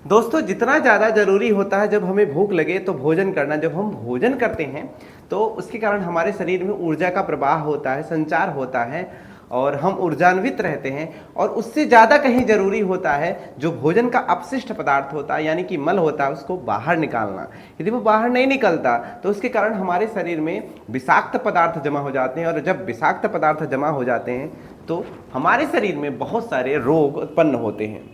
दोस्तों जितना ज़्यादा ज़रूरी होता है जब हमें भूख लगे तो भोजन करना। जब हम भोजन करते हैं तो उसके कारण हमारे शरीर में ऊर्जा का प्रवाह होता है, संचार होता है और हम ऊर्जान्वित रहते हैं। और उससे ज़्यादा कहीं ज़रूरी होता है जो भोजन का अपशिष्ट पदार्थ होता है, यानी कि मल होता है, उसको बाहर निकालना। यदि वो बाहर नहीं निकलता तो उसके कारण हमारे शरीर में विषाक्त पदार्थ जमा हो जाते हैं, और जब विषाक्त पदार्थ जमा हो जाते हैं तो हमारे शरीर में बहुत सारे रोग उत्पन्न होते हैं।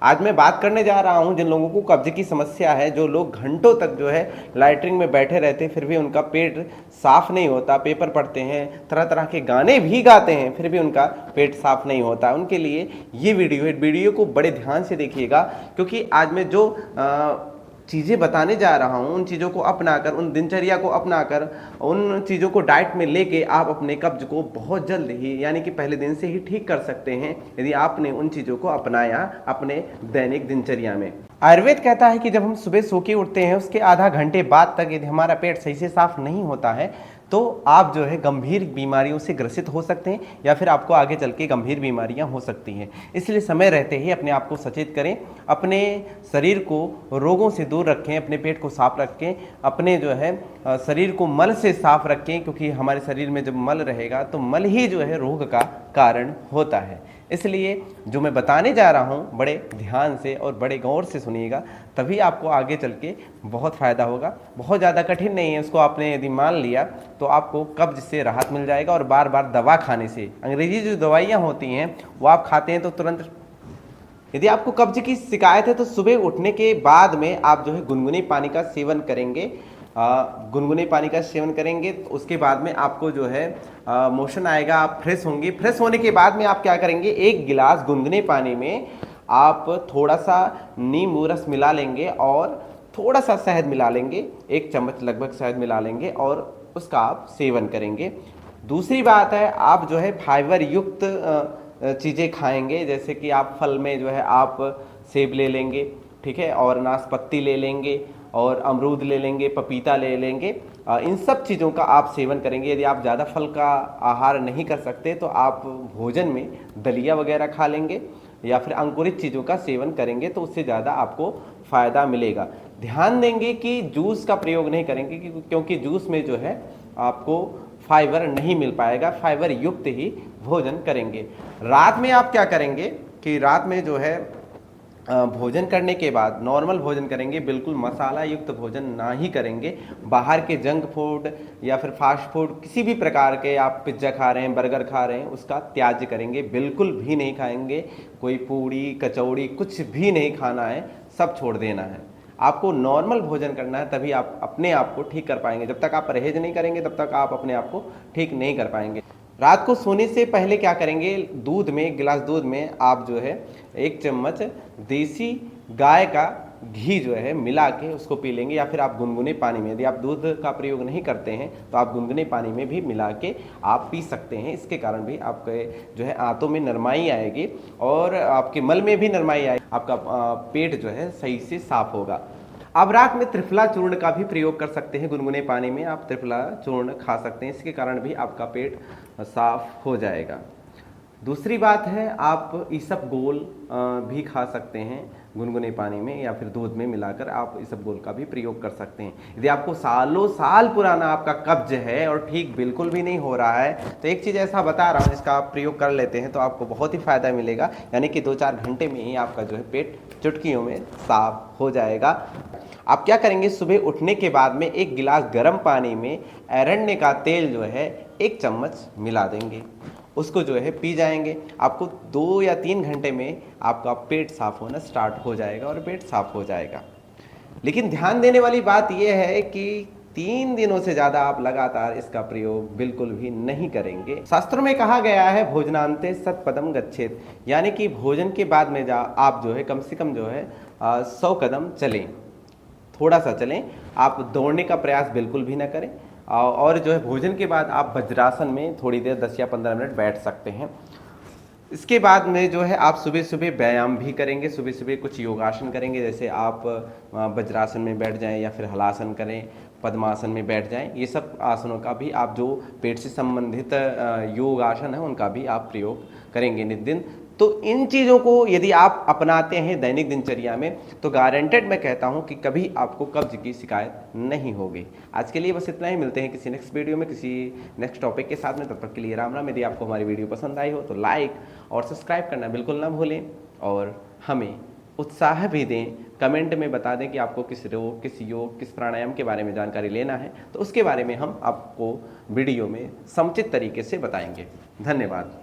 आज मैं बात करने जा रहा हूं जिन लोगों को कब्ज की समस्या है, जो लोग घंटों तक जो है लैट्रिन में बैठे रहते हैं फिर भी उनका पेट साफ नहीं होता, पेपर पढ़ते हैं, तरह तरह के गाने भी गाते हैं फिर भी उनका पेट साफ नहीं होता। उनके लिए ये वीडियो है। वीडियो को बड़े ध्यान से देखिएगा, क्योंकि आज मैं जो चीज़ें बताने जा रहा हूँ उन चीज़ों को अपनाकर, उन दिनचर्या को अपनाकर, उन चीज़ों को डाइट में लेके आप अपने कब्ज को बहुत जल्द ही, यानी कि पहले दिन से ही ठीक कर सकते हैं यदि आपने उन चीज़ों को अपनाया अपने दैनिक दिनचर्या में। आयुर्वेद कहता है कि जब हम सुबह सो के उठते हैं उसके आधा घंटे बाद तक यदि हमारा पेट सही से साफ नहीं होता है तो आप जो है गंभीर बीमारियों से ग्रसित हो सकते हैं, या फिर आपको आगे चल के गंभीर बीमारियां हो सकती हैं। इसलिए समय रहते ही अपने आप को सचेत करें, अपने शरीर को रोगों से दूर रखें, अपने पेट को साफ रखें, अपने जो है शरीर को मल से साफ रखें, क्योंकि हमारे शरीर में जब मल रहेगा तो मल ही जो है रोग का कारण होता है। इसलिए जो मैं बताने जा रहा हूँ बड़े ध्यान से और बड़े गौर से सुनिएगा, तभी आपको आगे चल के बहुत फ़ायदा होगा। बहुत ज़्यादा कठिन नहीं है, उसको आपने यदि मान लिया तो आपको कब्ज से राहत मिल जाएगा। और बार बार दवा खाने से, अंग्रेजी जो दवाइयाँ होती हैं वो आप खाते हैं तो तुरंत, यदि आपको कब्ज की शिकायत है तो सुबह उठने के बाद में आप जो है गुनगुने पानी का सेवन करेंगे। गुनगुने पानी का सेवन करेंगे तो उसके बाद में आपको जो है मोशन आएगा, आप फ्रेश होंगे। फ्रेश होने के बाद में आप क्या करेंगे, एक गिलास गुनगुने पानी में आप थोड़ा सा नींबू रस मिला लेंगे और थोड़ा सा शहद मिला लेंगे, 1 चम्मच लगभग शहद मिला लेंगे और उसका आप सेवन करेंगे। दूसरी बात है, आप जो है फाइबर युक्त चीज़ें खाएंगे, जैसे कि आप फल में जो है आप सेब ले लेंगे, ठीक है, और नाशपाती ले लेंगे और अमरूद ले लेंगे, पपीता ले लेंगे। इन सब चीज़ों का आप सेवन करेंगे। यदि आप ज़्यादा फल का आहार नहीं कर सकते तो आप भोजन में दलिया वगैरह खा लेंगे या फिर अंकुरित चीज़ों का सेवन करेंगे, तो उससे ज़्यादा आपको फ़ायदा मिलेगा। ध्यान देंगे कि जूस का प्रयोग नहीं करेंगे, क्योंकि जूस में जो है आपको फाइबर नहीं मिल पाएगा। फाइबर युक्त ही भोजन करेंगे। रात में आप क्या करेंगे कि रात में जो है भोजन करने के बाद नॉर्मल भोजन करेंगे, बिल्कुल मसाला युक्त भोजन ना ही करेंगे। बाहर के जंक फूड या फिर फास्ट फूड, किसी भी प्रकार के, आप पिज्ज़ा खा रहे हैं, बर्गर खा रहे हैं, उसका त्याज्य करेंगे, बिल्कुल भी नहीं खाएंगे। कोई पूड़ी कचौड़ी कुछ भी नहीं खाना है, सब छोड़ देना है। आपको नॉर्मल भोजन करना है, तभी आप अपने आप को ठीक कर पाएंगे। जब तक आप परहेज नहीं करेंगे तब तक आप अपने आप को ठीक नहीं कर पाएंगे। रात को सोने से पहले क्या करेंगे, दूध में, एक गिलास दूध में आप जो है 1 चम्मच देसी गाय का घी जो है मिला के उसको पी लेंगे, या फिर आप गुनगुने पानी में, यदि आप दूध का प्रयोग नहीं करते हैं तो आप गुनगुने पानी में भी मिला के आप पी सकते हैं। इसके कारण भी आपके जो है आंतों में नरमाई आएगी और आपके मल में भी नरमाई आएगी, आपका पेट जो है सही से साफ होगा। आप रात में त्रिफला चूर्ण का भी प्रयोग कर सकते हैं। गुनगुने पानी में आप त्रिफला चूर्ण खा सकते हैं, इसके कारण भी आपका पेट साफ हो जाएगा। दूसरी बात है, आप इसबगोल भी खा सकते हैं गुनगुने पानी में, या फिर दूध में मिलाकर आप इसबगोल का भी प्रयोग कर सकते हैं। यदि आपको सालों साल पुराना आपका कब्ज है और ठीक बिल्कुल भी नहीं हो रहा है, तो एक चीज़ ऐसा बता रहा हूँ जिसका आप प्रयोग कर लेते हैं तो आपको बहुत ही फ़ायदा मिलेगा। यानी कि 2-4 घंटे में ही आपका जो है पेट चुटकियों में साफ हो जाएगा। आप क्या करेंगे, सुबह उठने के बाद में 1 गिलास गर्म पानी में अरण्य का तेल जो है 1 चम्मच मिला देंगे, उसको जो है पी जाएंगे। आपको 2 या 3 घंटे में आपका पेट साफ होना स्टार्ट हो जाएगा और पेट साफ हो जाएगा। लेकिन ध्यान देने वाली बात यह है कि 3 दिनों से ज़्यादा आप लगातार इसका प्रयोग बिल्कुल भी नहीं करेंगे। शास्त्रों में कहा गया है भोजनांते सतपदम गच्छेत, यानी कि भोजन के बाद में आप जो है कम से कम जो है 100 कदम चलें, थोड़ा सा चलें। आप दौड़ने का प्रयास बिल्कुल भी ना करें। और जो है भोजन के बाद आप वज्रासन में थोड़ी देर 10 या 15 मिनट बैठ सकते हैं। इसके बाद में जो है आप सुबह सुबह व्यायाम भी करेंगे, सुबह सुबह कुछ योगासन करेंगे, जैसे आप वज्रासन में बैठ जाएं या फिर हलासन करें, पद्मासन में बैठ जाएं। ये सब आसनों का भी आप जो पेट से संबंधित योग आसन है उनका भी आप प्रयोग करेंगे नित दिन। तो इन चीज़ों को यदि आप अपनाते हैं दैनिक दिनचर्या में तो गारंटेड मैं कहता हूं कि कभी आपको कब्ज की शिकायत नहीं होगी। आज के लिए बस इतना ही, मिलते हैं किसी नेक्स्ट वीडियो में किसी नेक्स्ट टॉपिक के साथ में। तब तक के लिए राम राम। यदि आपको हमारी वीडियो पसंद आई हो तो लाइक और सब्सक्राइब करना बिल्कुल ना भूलें और हमें उत्साह भी दें, कमेंट में बता दें कि आपको किस रोग, किस योग, किस प्राणायाम के बारे में जानकारी लेना है, तो उसके बारे में हम आपको वीडियो में समुचित तरीके से बताएंगे। धन्यवाद।